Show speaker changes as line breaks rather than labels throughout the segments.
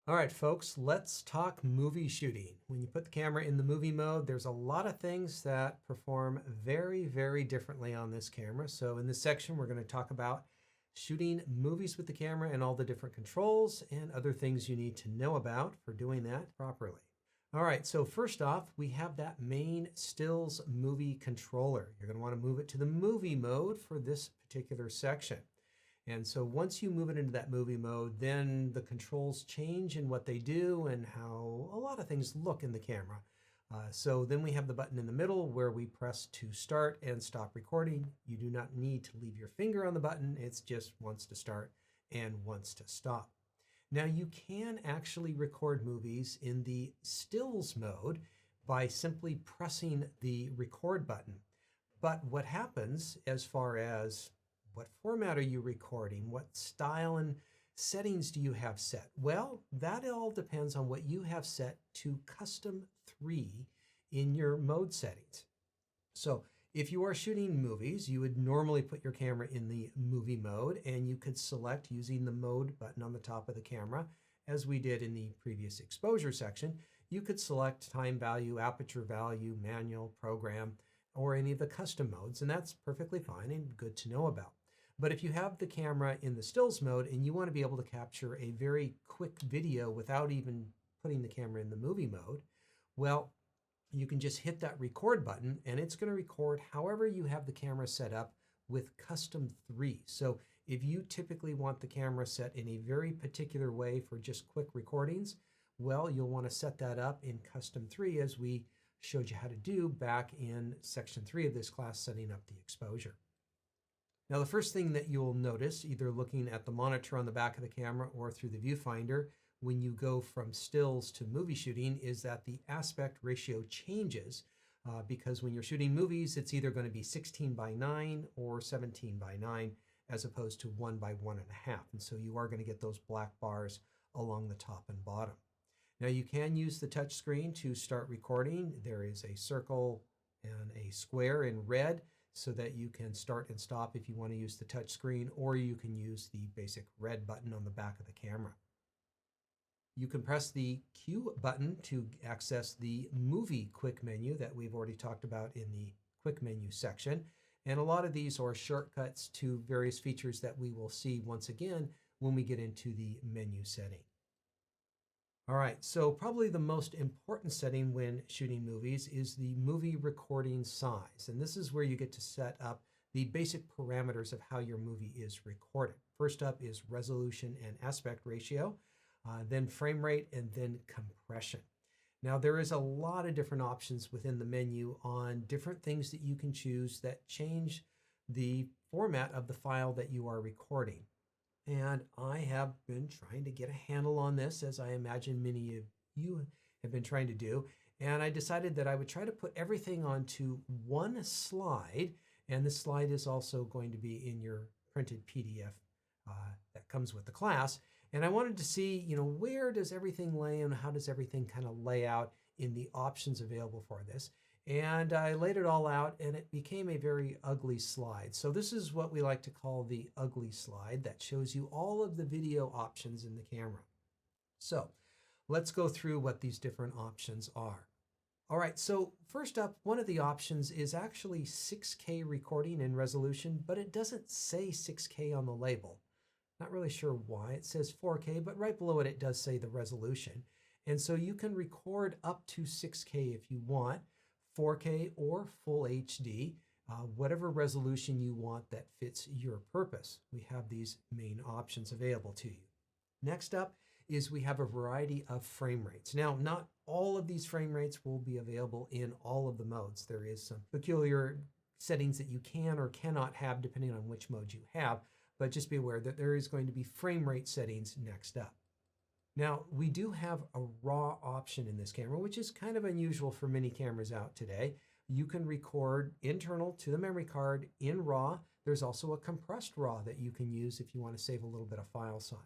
All right, folks, let's talk movie shooting. When you put the camera in the movie mode, there's a lot of things that perform very, very differently on this camera. So in this section, we're going to talk about shooting movies with the camera and all the different controls and other things you need to know about for doing that properly. All right, so first off, we have that main stills movie controller. You're going to want to move it to the movie mode for this particular section. And so once you move it into that movie mode, then the controls change in what they do and how a lot of things look in the camera. So then we have the button in the middle where we press to start and stop recording. You do not need to leave your finger on the button. It's just wants to start and wants to stop. Now you can actually record movies in the stills mode by simply pressing the record button. But what happens as far as what format are you recording? What style and settings do you have set? Well, that all depends on what you have set to custom 3 in your mode settings. So if you are shooting movies, you would normally put your camera in the movie mode and you could select using the mode button on the top of the camera, as we did in the previous exposure section. You could select time value, aperture value, manual, program, or any of the custom modes, and that's perfectly fine and good to know about. But if you have the camera in the stills mode and you want to be able to capture a very quick video without even putting the camera in the movie mode, well, you can just hit that record button and it's going to record however you have the camera set up with custom 3. So if you typically want the camera set in a very particular way for just quick recordings, well, you'll want to set that up in custom 3 as we showed you how to do back in section 3 of this class, setting up the exposure. Now, the first thing that you'll notice, either looking at the monitor on the back of the camera or through the viewfinder, when you go from stills to movie shooting, is that the aspect ratio changes because when you're shooting movies, it's either going to be 16:9 or 17:9 as opposed to 1:1.5. And so you are going to get those black bars along the top and bottom. Now, you can use the touch screen to start recording. There is a circle and a square in red so that you can start and stop if you want to use the touch screen, or you can use the basic red button on the back of the camera. You can press the Q button to access the movie quick menu that we've already talked about in the quick menu section. And a lot of these are shortcuts to various features that we will see once again when we get into the menu setting. All right, so probably the most important setting when shooting movies is the movie recording size. And this is where you get to set up the basic parameters of how your movie is recorded. First up is resolution and aspect ratio, then frame rate, and then compression. Now, there is a lot of different options within the menu on different things that you can choose that change the format of the file that you are recording. And I have been trying to get a handle on this, as I imagine many of you have been trying to do. And I decided that I would try to put everything onto one slide. And this slide is also going to be in your printed PDF that comes with the class. And I wanted to see, where does everything lay and how does everything kind of lay out in the options available for this. And I laid it all out and it became a very ugly slide. So this is what we like to call the ugly slide that shows you all of the video options in the camera. So let's go through what these different options are. All right, so first up, one of the options is actually 6K recording in resolution, but it doesn't say 6K on the label. Not really sure why it says 4K, but right below it, it does say the resolution. And so you can record up to 6K if you want, 4K or full HD, whatever resolution you want that fits your purpose. We have these main options available to you. Next up is we have a variety of frame rates. Now, not all of these frame rates will be available in all of the modes. There is some peculiar settings that you can or cannot have depending on which mode you have, but just be aware that there is going to be frame rate settings next up. Now, we do have a RAW option in this camera, which is kind of unusual for many cameras out today. You can record internal to the memory card in RAW. There's also a compressed RAW that you can use if you want to save a little bit of file size.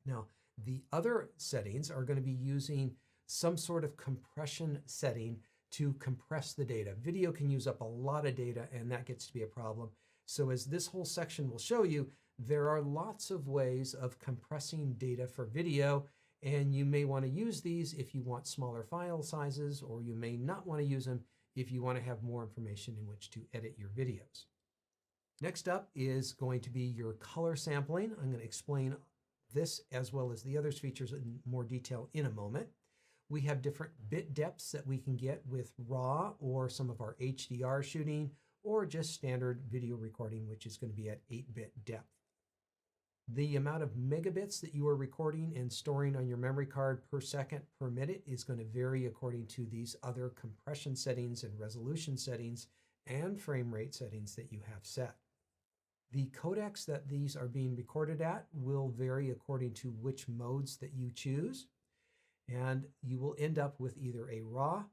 Now, the other settings are going to be using some sort of compression setting to compress the data. Video can use up a lot of data, and that gets to be a problem. So as this whole section will show you, there are lots of ways of compressing data for video, And you may want to use these if you want smaller file sizes, or you may not want to use them if you want to have more information in which to edit your videos. Next up is going to be your color sampling. I'm going to explain this as well as the others features in more detail in a moment. We have different bit depths that we can get with RAW or some of our HDR shooting, or just standard video recording, which is going to be at 8-bit depth. The amount of megabits that you are recording and storing on your memory card per second per minute is going to vary according to these other compression settings and resolution settings and frame rate settings that you have set. The codecs that these are being recorded at will vary according to which modes that you choose, and you will end up with either a RAW,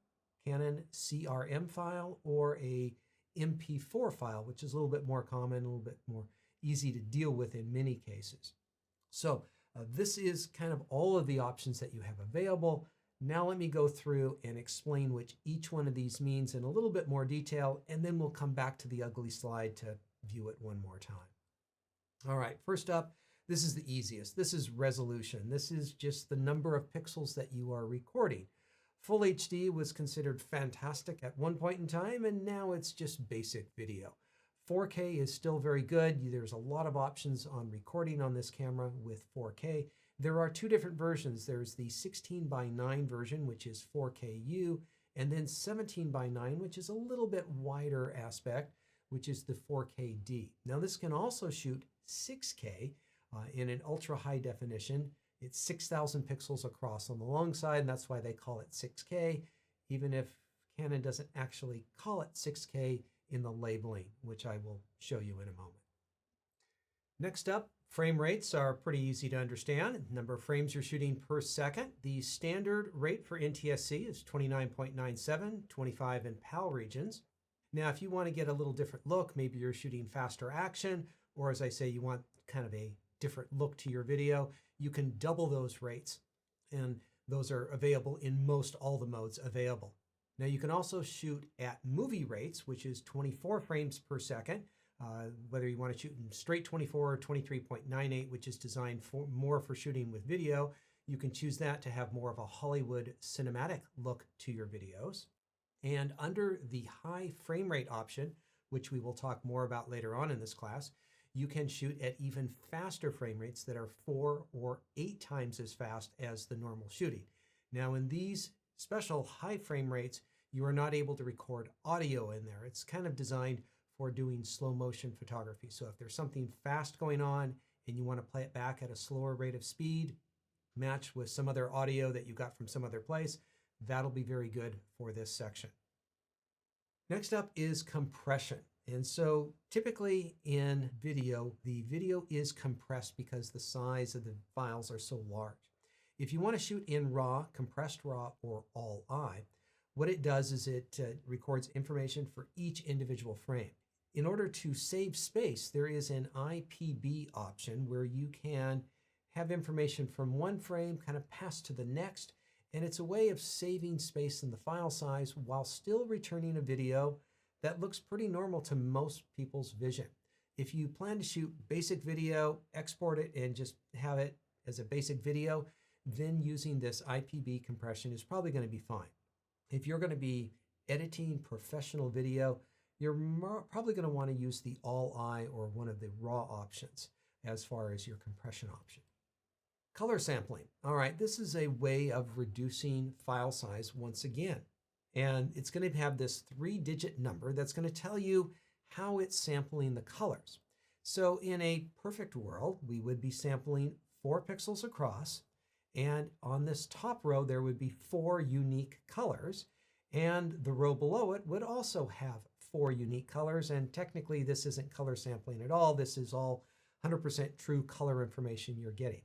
Canon CRM file, or a MP4 file, which is a little bit more common, a little bit more easy to deal with in many cases. So this is kind of all of the options that you have available. Now let me go through and explain which each one of these means in a little bit more detail, and then we'll come back to the ugly slide to view it one more time. All right, first up, this is the easiest. This is resolution. This is just the number of pixels that you are recording. Full HD was considered fantastic at one point in time, and now it's just basic video. 4K is still very good. There's a lot of options on recording on this camera with 4K. There are two different versions. There's the 16:9 version, which is 4KU, and then 17:9, which is a little bit wider aspect, which is the 4KD. Now this can also shoot 6K in an ultra high definition. It's 6,000 pixels across on the long side, and that's why they call it 6K, even if Canon doesn't actually call it 6K in the labeling, which I will show you in a moment. Next up, frame rates are pretty easy to understand. Number of frames you're shooting per second. The standard rate for NTSC is 29.97, 25 in PAL regions. Now, if you want to get a little different look, maybe you're shooting faster action, or as I say, you want kind of a different look to your video, you can double those rates, and those are available in most all the modes available. Now you can also shoot at movie rates, which is 24 frames per second, whether you want to shoot in straight 24 or 23.98, which is designed for more for shooting with video. You can choose that to have more of a Hollywood cinematic look to your videos. And under the high frame rate option, which we will talk more about later on in this class, you can shoot at even faster frame rates that are 4 or 8 times as fast as the normal shooting. Now in these special high frame rates, you are not able to record audio in there. It's kind of designed for doing slow motion photography. So if there's something fast going on and you want to play it back at a slower rate of speed, matched with some other audio that you got from some other place, that'll be very good for this section. Next up is compression. And so typically in video, the video is compressed because the size of the files are so large. If you want to shoot in RAW, compressed RAW, or all-I, what it does is it records information for each individual frame. In order to save space, there is an IPB option where you can have information from one frame kind of pass to the next, and it's a way of saving space in the file size while still returning a video that looks pretty normal to most people's vision. If you plan to shoot basic video, export it, and just have it as a basic video, then using this IPB compression is probably going to be fine. If you're going to be editing professional video, you're probably going to want to use the all-I or one of the RAW options as far as your compression option. Color sampling. All right, this is a way of reducing file size once again. And it's going to have this 3-digit number that's going to tell you how it's sampling the colors. So in a perfect world, we would be sampling 4 pixels across, and on this top row, there would be 4 unique colors, and the row below it would also have 4 unique colors, and technically this isn't color sampling at all. This is all 100% true color information you're getting.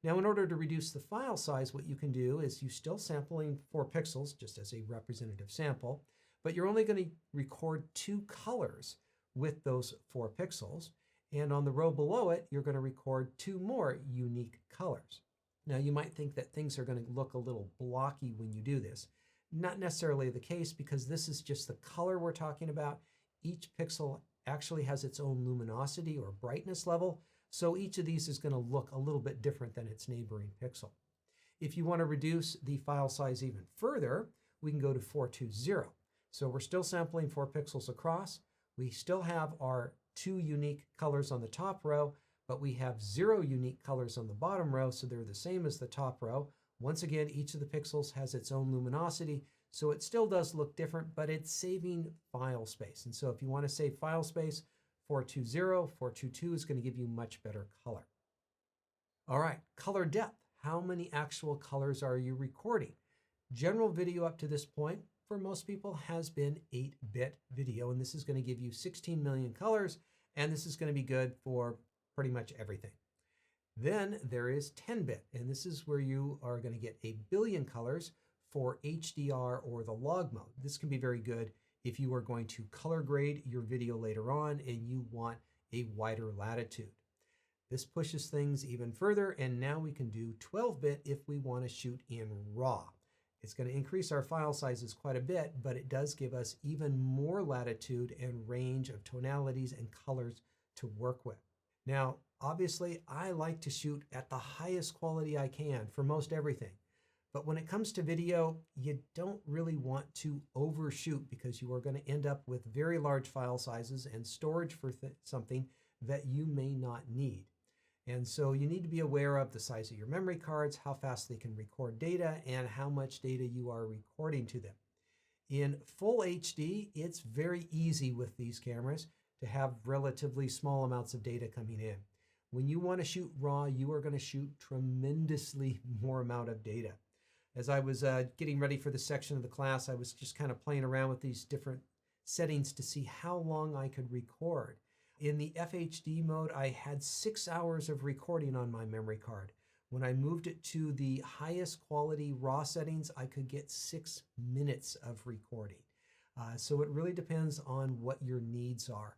Now, in order to reduce the file size, what you can do is you're still sampling 4 pixels, just as a representative sample, but you're only going to record 2 colors with those 4 pixels, and on the row below it, you're going to record 2 more unique colors. Now, you might think that things are going to look a little blocky when you do this. Not necessarily the case, because this is just the color we're talking about. Each pixel actually has its own luminosity or brightness level, so each of these is going to look a little bit different than its neighboring pixel. If you want to reduce the file size even further, we can go to 420. So we're still sampling 4 pixels across. We still have our 2 unique colors on the top row, but we have 0 unique colors on the bottom row, so they're the same as the top row. Once again, each of the pixels has its own luminosity, so it still does look different, but it's saving file space. And so if you want to save file space, 420, 422 is going to give you much better color. All right, color depth. How many actual colors are you recording? General video up to this point, for most people, has been 8-bit video, and this is going to give you 16 million colors, and this is going to be good for pretty much everything. Then there is 10-bit, and this is where you are going to get 1 billion colors for HDR or the log mode. This can be very good if you are going to color grade your video later on and you want a wider latitude. This pushes things even further, and now we can do 12-bit if we want to shoot in RAW. It's going to increase our file sizes quite a bit, but it does give us even more latitude and range of tonalities and colors to work with. Now, obviously, I like to shoot at the highest quality I can for most everything. But when it comes to video, you don't really want to overshoot because you are going to end up with very large file sizes and storage for something that you may not need. And so you need to be aware of the size of your memory cards, how fast they can record data, and how much data you are recording to them. In full HD, it's very easy with these cameras to have relatively small amounts of data coming in. When you want to shoot RAW, you are going to shoot tremendously more amount of data. As I was getting ready for this section of the class, I was just kind of playing around with these different settings to see how long I could record. In the FHD mode, I had 6 hours of recording on my memory card. When I moved it to the highest quality RAW settings, I could get 6 minutes of recording. So it really depends on what your needs are.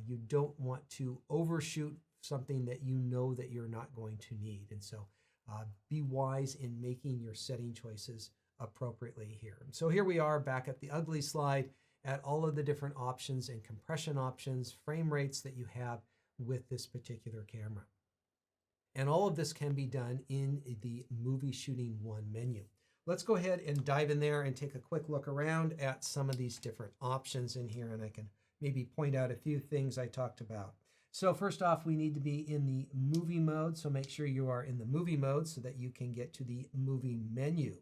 You don't want to overshoot something that you know that you're not going to need. And so be wise in making your setting choices appropriately here. So here we are back at the ugly slide at all of the different options and compression options, frame rates that you have with this particular camera. And all of this can be done in the Movie Shooting 1 menu. Let's go ahead and dive in there and take a quick look around at some of these different options in here, and I can maybe point out a few things I talked about. So first off, we need to be in the movie mode, so make sure you are in the movie mode so that you can get to the movie menu.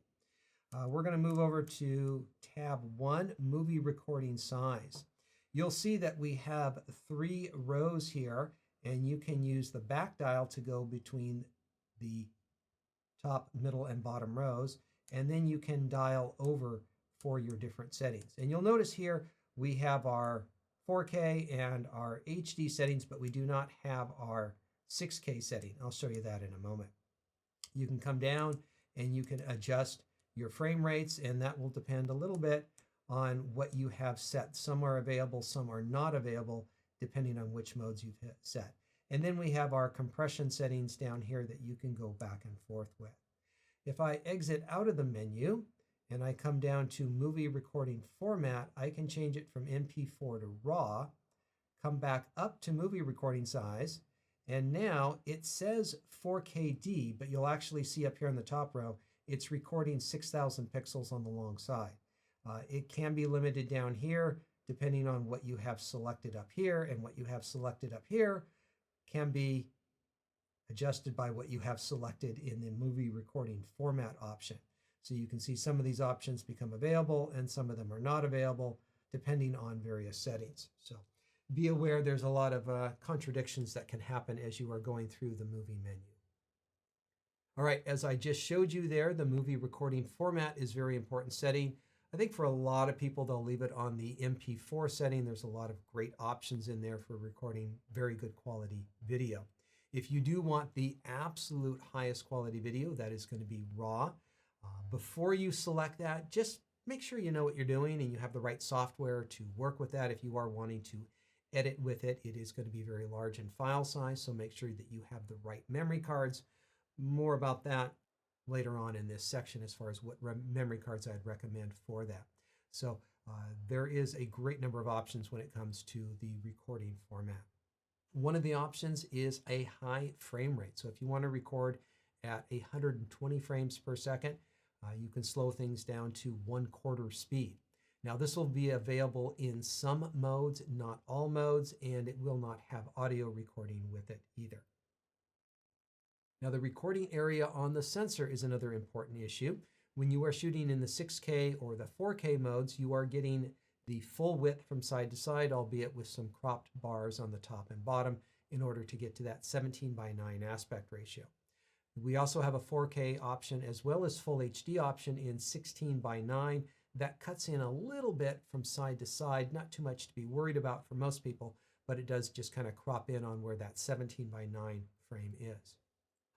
We're going to move over to tab 1, movie recording size. You'll see that we have 3 rows here, and you can use the back dial to go between the top, middle, and bottom rows, and then you can dial over for your different settings. And you'll notice here we have our 4K and our HD settings, but we do not have our 6K setting. I'll show you that in a moment. You can come down and you can adjust your frame rates, and that will depend a little bit on what you have set. Some are available, some are not available, depending on which modes you've set. And then we have our compression settings down here that you can go back and forth with. If I exit out of the menu and I come down to movie recording format, I can change it from MP4 to RAW, come back up to movie recording size, and now it says 4KD, but you'll actually see up here in the top row, it's recording 6,000 pixels on the long side. It can be limited down here depending on what you have selected up here, and what you have selected up here can be adjusted by what you have selected in the movie recording format option. So you can see some of these options become available and some of them are not available depending on various settings. So be aware there's a lot of contradictions that can happen as you are going through the movie menu. All right, as I just showed you there, the movie recording format is a very important setting. I think for a lot of people, they'll leave it on the MP4 setting. There's a lot of great options in there for recording very good quality video. If you do want the absolute highest quality video, that is going to be RAW. Before you select that, just make sure you know what you're doing and you have the right software to work with that. If you are wanting to edit with it, it is going to be very large in file size, so make sure that you have the right memory cards. More about that later on in this section as far as what memory cards I'd recommend for that. So there is a great number of options when it comes to the recording format. One of the options is a high frame rate. So if you want to record at 120 frames per second. You can slow things down to 1/4 speed. Now this will be available in some modes, not all modes, and it will not have audio recording with it either. Now the recording area on the sensor is another important issue. When you are shooting in the 6K or the 4K modes, you are getting the full width from side to side, albeit with some cropped bars on the top and bottom in order to get to that 17:9 aspect ratio. We also have a 4K option as well as full HD option in 16:9. That cuts in a little bit from side to side, not too much to be worried about for most people, but it does just kind of crop in on where that 17:9 frame is.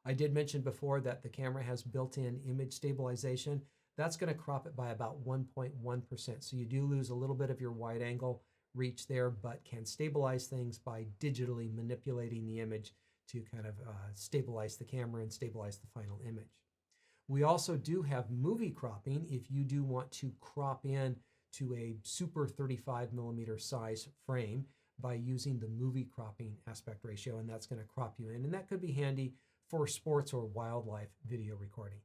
I did mention before that the camera has built-in image stabilization. That's going to crop it by about 1.1%. So you do lose a little bit of your wide angle reach there, but can stabilize things by digitally manipulating the image to kind of stabilize the camera and stabilize the final image. We also do have movie cropping if you do want to crop in to a super 35mm size frame by using the movie cropping aspect ratio, and that's going to crop you in, and that could be handy for sports or wildlife video recording.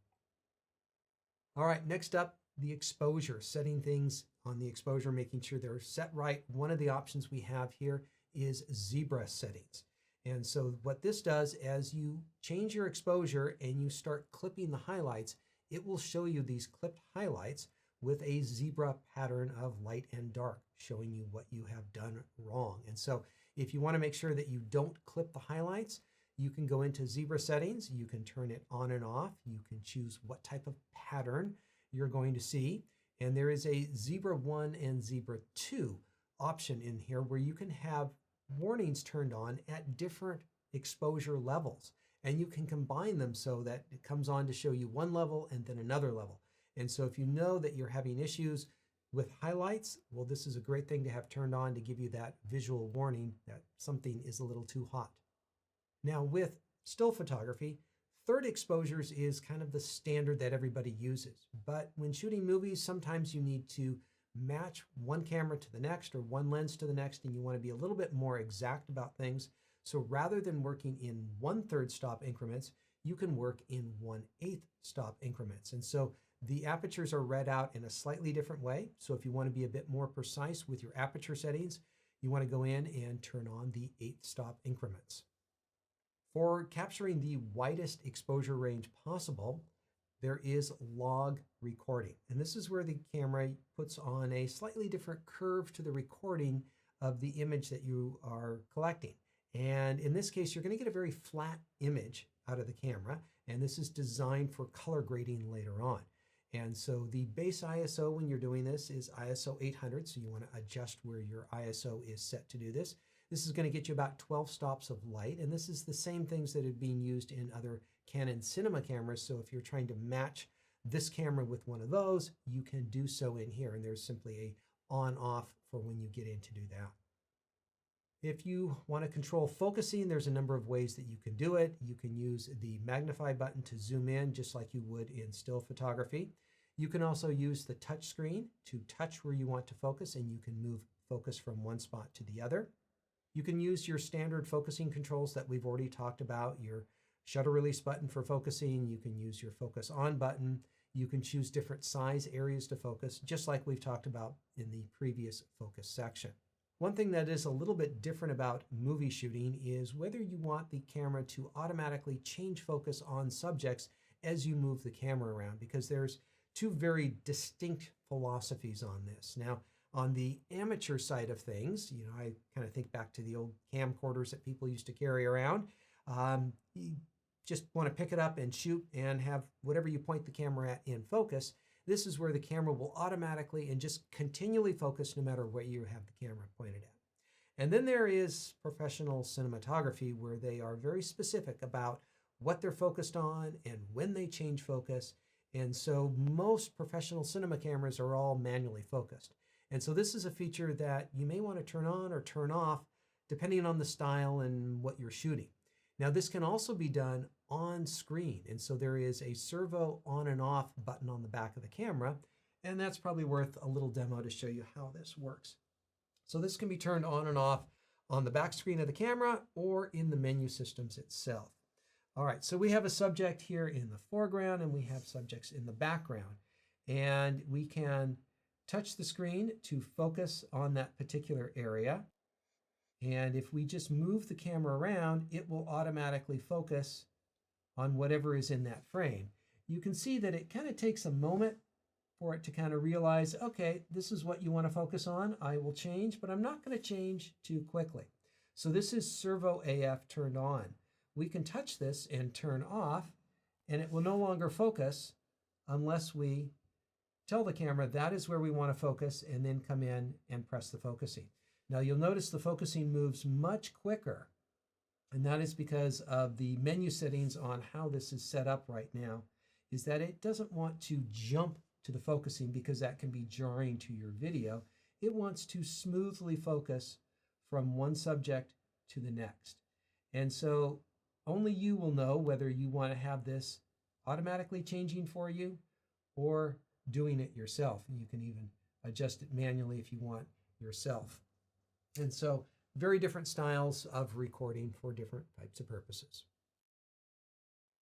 All right, next up, the exposure, setting things on the exposure, making sure they're set right. One of the options we have here is zebra settings. And so what this does, as you change your exposure and you start clipping the highlights, it will show you these clipped highlights with a zebra pattern of light and dark, showing you what you have done wrong. And so if you want to make sure that you don't clip the highlights, you can go into zebra settings, you can turn it on and off, you can choose what type of pattern you're going to see, and there is a Zebra 1 and Zebra 2 option in here where you can have warnings turned on at different exposure levels, and you can combine them so that it comes on to show you one level and then another level. And so if you know that you're having issues with highlights, well, this is a great thing to have turned on to give you that visual warning that something is a little too hot. Now with still photography, third exposures is kind of the standard that everybody uses. But when shooting movies, sometimes you need to match one camera to the next or one lens to the next, and you want to be a little bit more exact about things. So rather than working in 1/3 stop increments, you can work in 1/8 stop increments. And so the apertures are read out in a slightly different way. So if you want to be a bit more precise with your aperture settings, you want to go in and turn on the 8 stop increments. For capturing the widest exposure range possible, there is log recording. And this is where the camera puts on a slightly different curve to the recording of the image that you are collecting. And in this case, you're going to get a very flat image out of the camera. And this is designed for color grading later on. And so the base ISO when you're doing this is ISO 800. So you want to adjust where your ISO is set to do this. This is going to get you about 12 stops of light, and this is the same things that are being used in other Canon cinema cameras. So if you're trying to match this camera with one of those, you can do so in here, and there's simply a on-off for when you get in to do that. If you want to control focusing, there's a number of ways that you can do it. You can use the magnify button to zoom in just like you would in still photography. You can also use the touch screen to touch where you want to focus, and you can move focus from one spot to the other. You can use your standard focusing controls that we've already talked about, your shutter release button for focusing. You can use your focus on button. You can choose different size areas to focus, just like we've talked about in the previous focus section. One thing that is a little bit different about movie shooting is whether you want the camera to automatically change focus on subjects as you move the camera around, because there's two very distinct philosophies on this. Now, on the amateur side of things, I kind of think back to the old camcorders that people used to carry around. You just want to pick it up and shoot and have whatever you point the camera at in focus. This is where the camera will automatically and just continually focus no matter where you have the camera pointed at. And then there is professional cinematography where they are very specific about what they're focused on and when they change focus. And so most professional cinema cameras are all manually focused. And so this is a feature that you may want to turn on or turn off depending on the style and what you're shooting. Now this can also be done on screen. And so there is a servo on and off button on the back of the camera. And that's probably worth a little demo to show you how this works. So this can be turned on and off on the back screen of the camera or in the menu systems itself. All right, so we have a subject here in the foreground and we have subjects in the background. And we can touch the screen to focus on that particular area. And if we just move the camera around, it will automatically focus on whatever is in that frame. You can see that it kind of takes a moment for it to kind of realize, okay, this is what you want to focus on. I will change, but I'm not going to change too quickly. So this is servo AF turned on. We can touch this and turn off, and it will no longer focus unless we tell the camera that is where we want to focus, and then come in and press the focusing. Now you'll notice the focusing moves much quicker, and that is because of the menu settings on how this is set up right now, is that it doesn't want to jump to the focusing because that can be jarring to your video. It wants to smoothly focus from one subject to the next. And so only you will know whether you want to have this automatically changing for you or doing it yourself. And you can even adjust it manually if you want yourself. And so very different styles of recording for different types of purposes.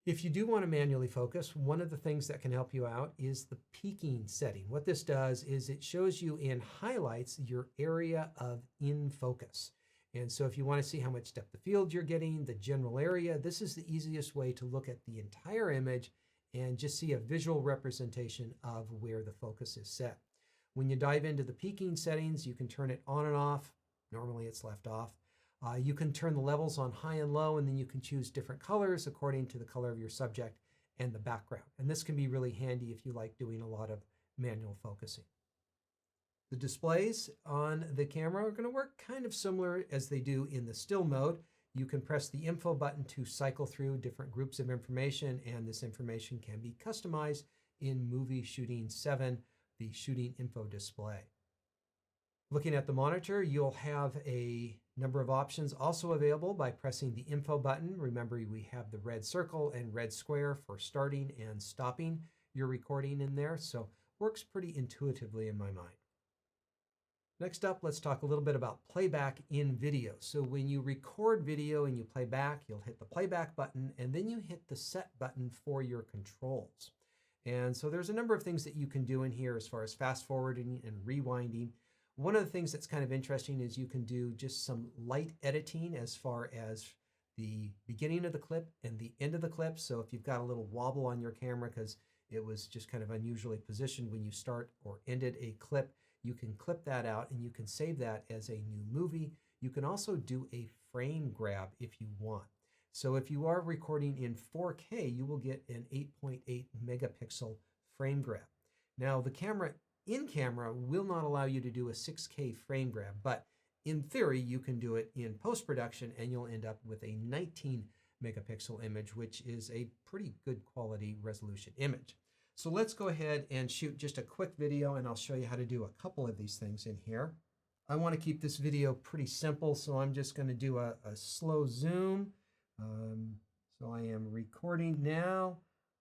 If you do want to manually focus, one of the things that can help you out is the peaking setting. What this does is it shows you in highlights your area of in focus. And so if you want to see how much depth of field you're getting, the general area, this is the easiest way to look at the entire image and just see a visual representation of where the focus is set. When you dive into the peaking settings, you can turn it on and off. Normally it's left off. You can turn the levels on high and low, and then you can choose different colors according to the color of your subject and the background. And this can be really handy if you like doing a lot of manual focusing. The displays on the camera are going to work kind of similar as they do in the still mode. You can press the info button to cycle through different groups of information, and this information can be customized in Movie Shooting 7, the shooting info display. Looking at the monitor, you'll have a number of options also available by pressing the info button. Remember, we have the red circle and red square for starting and stopping your recording in there, so works pretty intuitively in my mind. Next up, let's talk a little bit about playback in video. So when you record video and you play back, you'll hit the playback button, and then you hit the set button for your controls. And so there's a number of things that you can do in here as far as fast forwarding and rewinding. One of the things that's kind of interesting is you can do just some light editing as far as the beginning of the clip and the end of the clip. So if you've got a little wobble on your camera because it was just kind of unusually positioned when you start or ended a clip, you can clip that out and you can save that as a new movie. You can also do a frame grab if you want. So if you are recording in 4K, you will get an 8.8 megapixel frame grab. Now the camera in camera will not allow you to do a 6K frame grab, but in theory you can do it in post-production and you'll end up with a 19 megapixel image, which is a pretty good quality resolution image. So let's go ahead and shoot just a quick video, and I'll show you how to do a couple of these things in here. I want to keep this video pretty simple, so I'm just going to do a slow zoom. So I am recording now.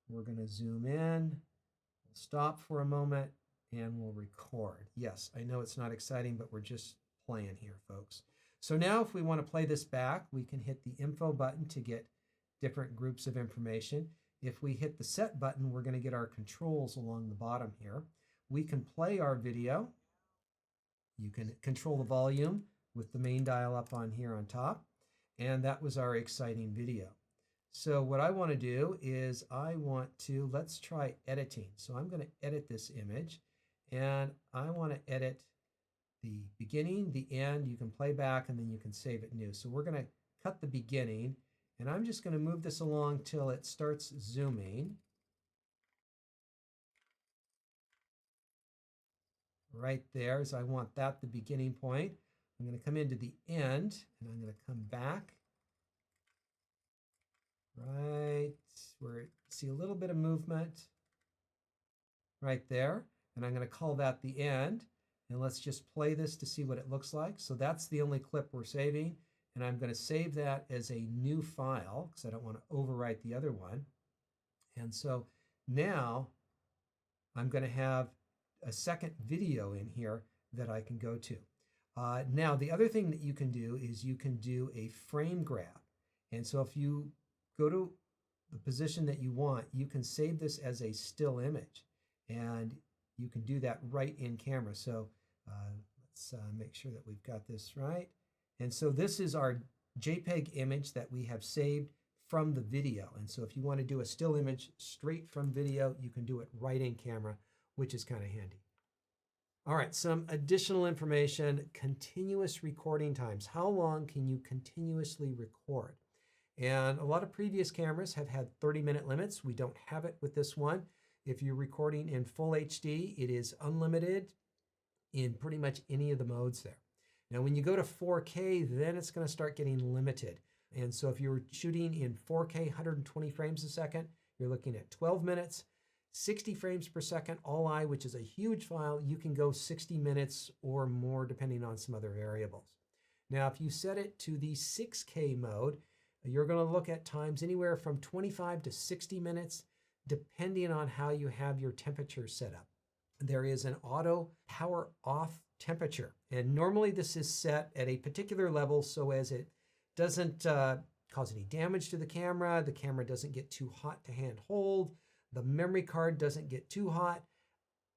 We're going to zoom in, we'll stop for a moment, and we'll record. Yes, I know it's not exciting, but we're just playing here, folks. So now if we want to play this back, we can hit the info button to get different groups of information. If we hit the set button, we're going to get our controls along the bottom here. We can play our video. You can control the volume with the main dial up on here on top. And that was our exciting video. So what I want to do is let's try editing. So I'm going to edit this image, and I want to edit the beginning, the end. You can play back and then you can save it new. So we're going to cut the beginning, and I'm just going to move this along till it starts zooming. Right there, so I want that the beginning point. I'm going to come into the end, and I'm going to come back. Right where you see a little bit of movement right there. And I'm going to call that the end. And let's just play this to see what it looks like. So that's the only clip we're saving. And I'm going to save that as a new file because I don't want to overwrite the other one. And so now I'm going to have a second video in here that I can go to. Now, the other thing that you can do is you can do a frame grab. And so if you go to the position that you want, you can save this as a still image, and you can do that right in camera. So let's make sure that we've got this right. And so this is our JPEG image that we have saved from the video. And so if you want to do a still image straight from video, you can do it right in camera, which is kind of handy. All right, some additional information: continuous recording times. How long can you continuously record? And a lot of previous cameras have had 30-minute limits. We don't have it with this one. If you're recording in full HD, it is unlimited in pretty much any of the modes there. Now, when you go to 4K, then it's going to start getting limited. And so if you're shooting in 4K, 120 frames a second, you're looking at 12 minutes. 60 frames per second, all-I, which is a huge file, you can go 60 minutes or more depending on some other variables. Now, if you set it to the 6K mode, you're going to look at times anywhere from 25 to 60 minutes, depending on how you have your temperature set up. There is an auto power off temperature, and normally this is set at a particular level so as it doesn't cause any damage to the camera doesn't get too hot to hand hold, the memory card doesn't get too hot,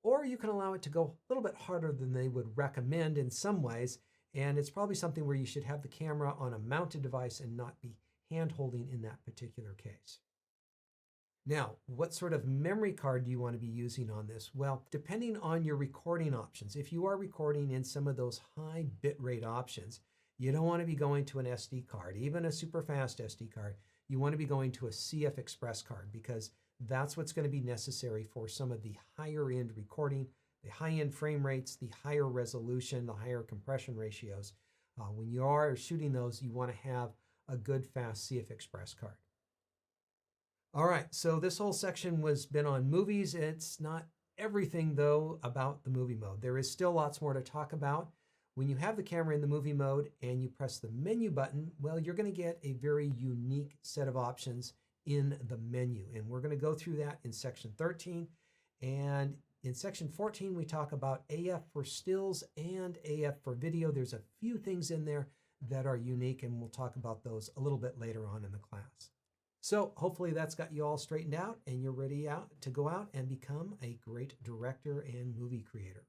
or you can allow it to go a little bit harder than they would recommend in some ways, and it's probably something where you should have the camera on a mounted device and not be hand holding in that particular case. Now, what sort of memory card do you want to be using on this? Well, depending on your recording options, if you are recording in some of those high bitrate options, you don't want to be going to an SD card, even a super fast SD card. You want to be going to a CF Express card, because that's what's going to be necessary for some of the higher end recording, the high end frame rates, the higher resolution, the higher compression ratios. When you are shooting those, you want to have a good fast CF Express card. All right, so this whole section was been on movies. It's not everything, though, about the movie mode. There is still lots more to talk about. When you have the camera in the movie mode and you press the menu button, well, you're going to get a very unique set of options in the menu. And we're going to go through that in section 13. And in section 14, we talk about AF for stills and AF for video. There's a few things in there that are unique, and we'll talk about those a little bit later on in the class. So hopefully that's got you all straightened out and you're ready to go out and become a great director and movie creator.